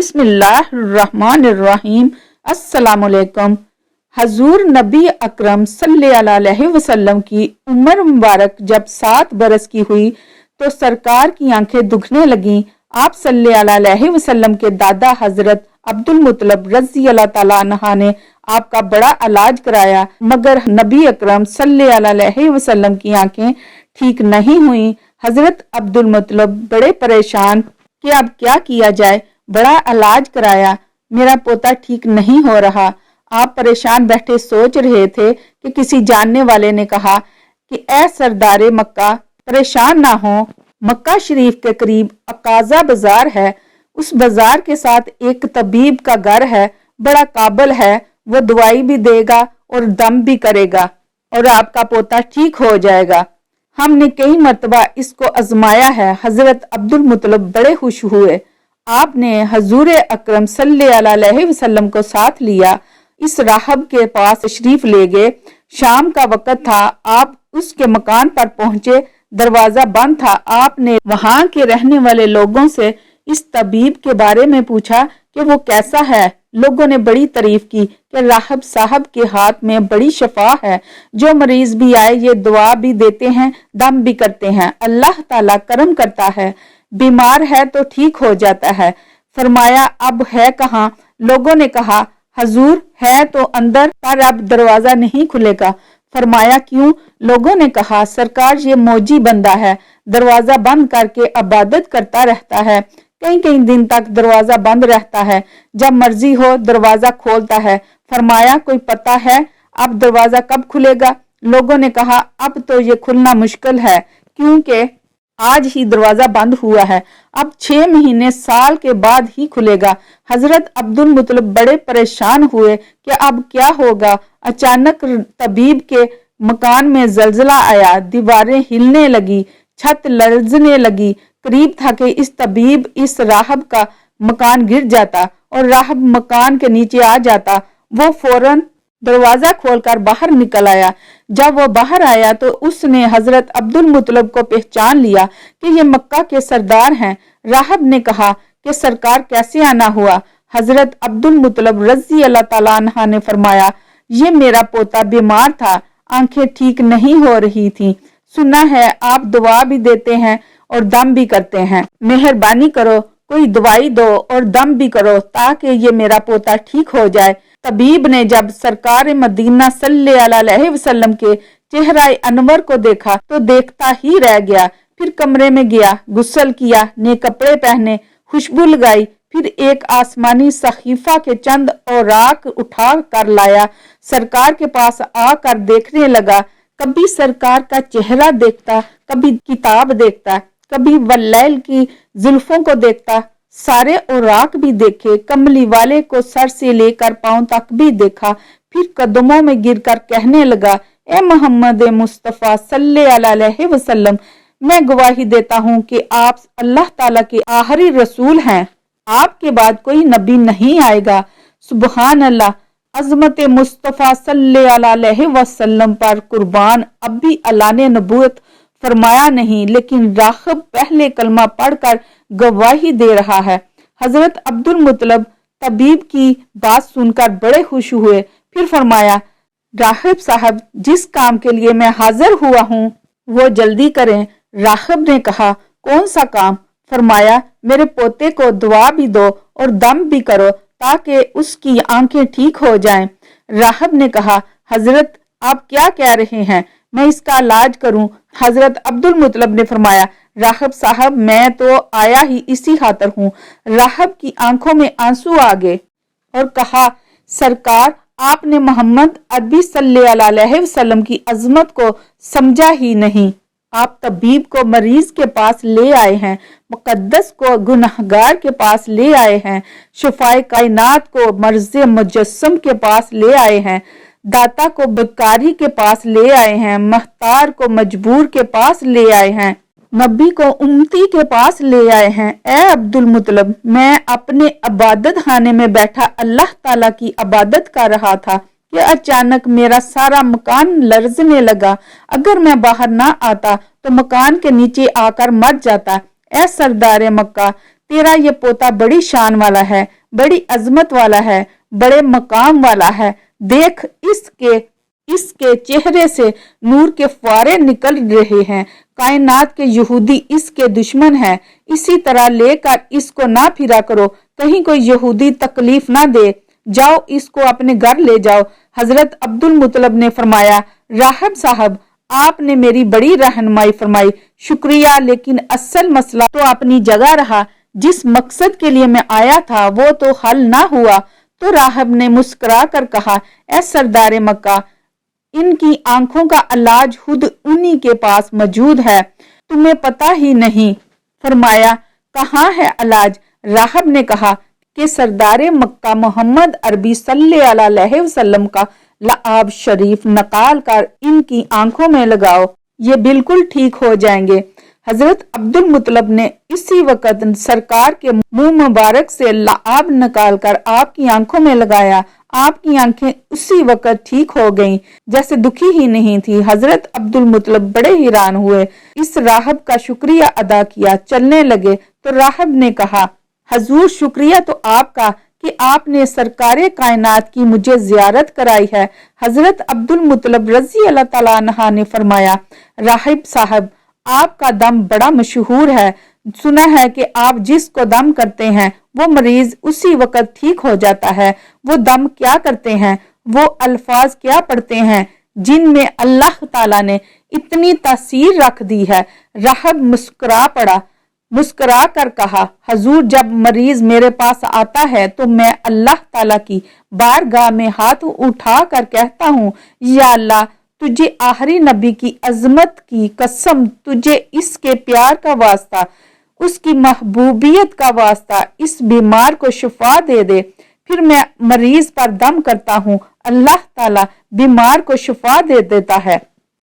बिस्मिल्लाहिर्रहमानिर्रहीम। अस्सलामुअलैकुम। हजूर नबी अकरम सल्लल्लाहु अलैहि वसल्लम की उम्र मुबारक जब 7 बरस की हुई तो सरकार की आंखें दुखने लगीं। आप सल्लल्लाहु अलैहि वसल्लम के दादा हजरत अब्दुल मुत्तलिब रज़ी अल्लाह तआला अन्हा ने आपका बड़ा इलाज कराया, मगर नबी अकरम सल्लल्लाहु अलैहि वसल्लम की आंखें ठीक नहीं हुई। हजरत अब्दुल मुत्तलिब बड़े परेशान कि अब क्या किया जाए। बड़ा इलाज कराया, मेरा पोता ठीक नहीं हो रहा। आप परेशान बैठे सोच रहे थे कि किसी जानने वाले ने कहा कि ए सरदारे मक्का, परेशान ना हो। मक्का शरीफ के करीब अकाजा बाजार है, उस बाजार के साथ एक तबीब का घर है, बड़ा काबिल है, वो दवाई भी देगा और दम भी करेगा और आपका पोता ठीक हो जाएगा। हमने कई मरतबा इसको आजमाया है। हजरत अब्दुल मुत्तलिब बड़े खुश हुए। आपने हजूर अकरम सल्लल्लाहु अलैहि वसल्लम को साथ लिया, इस राहब के पास तशरीफ ले गए। शाम का वक्त था, आप उसके मकान पर पहुंचे, दरवाजा बंद था। आपने वहां के रहने वाले लोगों से इस तबीब के बारे में पूछा कि वो कैसा है। लोगों ने बड़ी तारीफ की कि राहब साहब के हाथ में बड़ी शफा है, जो मरीज भी आए ये दुआ भी देते हैं, दम भी करते हैं, अल्लाह ताला करम करता है, बीमार है तो ठीक हो जाता है। फरमाया अब है कहाँ? लोगों ने कहा हजूर है तो अंदर, पर अब दरवाजा नहीं खुलेगा। फरमाया क्यों? लोगों ने कहा सरकार ये मौजी बंदा है, दरवाजा बंद करके इबादत करता रहता है, कई कई दिन तक दरवाजा बंद रहता है, जब मर्जी हो दरवाजा खोलता है। फरमाया कोई पता है अब दरवाजा कब खुलेगा? लोगों ने कहा अब तो ये खुलना मुश्किल है, क्योंकि आज ही दरवाजा बंद हुआ है, अब 6 महीने साल के बाद ही खुलेगा। हजरत अब्दुल मुत्तलिब बड़े परेशान हुए कि अब क्या होगा। अचानक तबीब के मकान में जलजला आया, दीवारें हिलने लगी, छत लरजने लगी। करीब था कि इस तबीब इस राहब का मकान गिर जाता और राहब मकान के नीचे आ जाता। वो फौरन दरवाजा खोलकर बाहर निकल आया। जब वो बाहर आया तो उसने हजरत अब्दुल मुत्तलिब को पहचान लिया कि ये मक्का के सरदार हैं। राहब ने कहा कि सरकार कैसे आना हुआ? हजरत अब्दुल मुत्तलिब रज़ी अल्लाह तआला अन्हा ने फरमाया ये मेरा पोता बीमार था, आंखें ठीक नहीं हो रही थी, सुना है आप दुआ भी देते हैं और दम भी करते हैं, मेहरबानी करो कोई दवाई दो और दम भी करो ताकि ये मेरा पोता ठीक हो जाए। तबीब ने जब सरकार मदीना सल्लल्लाहु अलैहि वसल्लम के चेहरा अनवर को देखा तो देखता ही रह गया। फिर कमरे में गया, गुस्ल किया, नए कपड़े पहने, खुशबू लगाई, फिर एक आसमानी सहीफा के चंद औराक उठा कर लाया, सरकार के पास आकर देखने लगा। कभी सरकार का चेहरा देखता, कभी किताब देखता, कभी वल्लैल की जुल्फों को देखता, सारे औराक भी देखे, कमली वाले को सर से लेकर पांव तक भी देखा। फिर कदमों में गिरकर कहने लगा ए मोहम्मद मुस्तफा सल्लल्लाहु अलैहि वसल्लम, मैं गवाही देता हूँ कि आप अल्लाह ताला के आखिरी रसूल हैं, आपके बाद कोई नबी नहीं आएगा। सुबहान अल्लाह, अजमत मुस्तफा सल्लल्लाहु अलैहि वसल्लम पर कुर्बान। अब भी अल्लाह ने नबूवत फरमाया नहीं, लेकिन राहब पहले कलमा पढ़कर गवाही दे रहा है। हजरत अब्दुल मुत्तलिब तबीब की बात सुनकर बड़े खुश हुए। फिर फरमाया राहब साहब, जिस काम के लिए मैं हाजिर हुआ हूँ वो जल्दी करें। राहब ने कहा कौन सा काम? फरमाया मेरे पोते को दुआ भी दो और दम भी करो ताकि उसकी आंखें ठीक हो जाएं। राहब ने कहा हजरत आप क्या कह रहे हैं, मैं इसका इलाज करूं। हजरत अब्दुल मुत्तलिब ने फरमाया राहब साहब मैं तो आया ही इसी खातर हूँ। राहब की आंखों में आंसू आ गए और कहा सरकार आपने मोहम्मद अरबी सल्लल्लाहु अलैहि वसल्लम की अजमत को समझा ही नहीं। आप तबीब को मरीज के पास ले आए हैं, मुकद्दस को गुनहगार के पास ले आए हैं, शफाए कायनात को मर्ज़ मुजस्सम के पास ले आए हैं, दाता को बेकारी के पास ले आए हैं, महतार को मजबूर के पास ले आए हैं, नबी को उम्मती के पास ले आए हैं। ए अब्दुल मुत्तलिब, मैं अपने इबादत खाने में बैठा अल्लाह ताला की इबादत कर रहा था कि अचानक मेरा सारा मकान लरजने लगा। अगर मैं बाहर ना आता तो मकान के नीचे आकर मर जाता। ए सरदार मक्का, तेरा ये पोता बड़ी शान वाला है, बड़ी अजमत वाला है, बड़े मकाम वाला है। देख इसके चेहरे से नूर के फुआरे निकल रहे हैं। कायनात के यहूदी इसके दुश्मन हैं। इसी तरह लेकर इसको ना फिरा करो, कहीं कोई यहूदी तकलीफ ना दे। जाओ इसको अपने घर ले जाओ। हजरत अब्दुल मुतलब ने फरमाया, राहब साहब, आपने मेरी बड़ी रहनुमाई फरमाई, शुक्रिया, लेकिन असल मसला तो अपनी जगह रहा। जिस मकसद के लिए मैं आया था वो तो हल ना हुआ। तो राहब ने मुस्कुरा कर कहा, ऐ सरदार मक्का, इनकी आंखों का इलाज खुद उन्हीं के पास मौजूद है, तुम्हें पता ही नहीं। फरमाया, कहाँ है इलाज? राहब ने कहा कि सरदार मक्का मोहम्मद अरबी सल्लल्लाहु अलैहि वसल्लम का लआब शरीफ निकाल कर इनकी आंखों में लगाओ, ये बिल्कुल ठीक हो जाएंगे। हजरत अब्दुल मुतलब ने इसी वक्त सरकार के मुंह मुबारक से लआब निकाल कर आपकी आंखों में लगाया। आपकी आंखें उसी वक्त ठीक हो गईं, जैसे दुखी ही नहीं थी। हजरत अब्दुल मुतलब बड़े हैरान हुए, इस राहब का शुक्रिया अदा किया, चलने लगे तो राहब ने कहा, हजूर, शुक्रिया तो आपका कि आपने सरकारे कायनात की मुझे जियारत कराई है। हजरत अब्दुल मुतलब रजी अल्लाह तआला अन्हा ने फरमाया, राहिब साहब, आपका दम बड़ा मशहूर है। सुना है कि आप जिसको दम करते हैं वो मरीज उसी वक्त ठीक हो जाता है। वो दम क्या करते हैं, वो अल्फाज क्या पढ़ते हैं जिनमें अल्लाह ताला ने इतनी तासीर रख दी है। राहब मुस्कुरा कर कहा, हजूर, जब मरीज मेरे पास आता है तो मैं अल्लाह ताला की बारगाह में हाथ उठा कर कहता हूँ, या अल्लाह, तुझे आखिरी नबी की अजमत की कसम, तुझे इसके प्यार का वास्ता, उसकी महबूबियत का वास्ता, इस बीमार को शिफा दे दे। फिर मैं मरीज पर दम करता हूँ, अल्लाह ताला बीमार को शिफा दे देता है।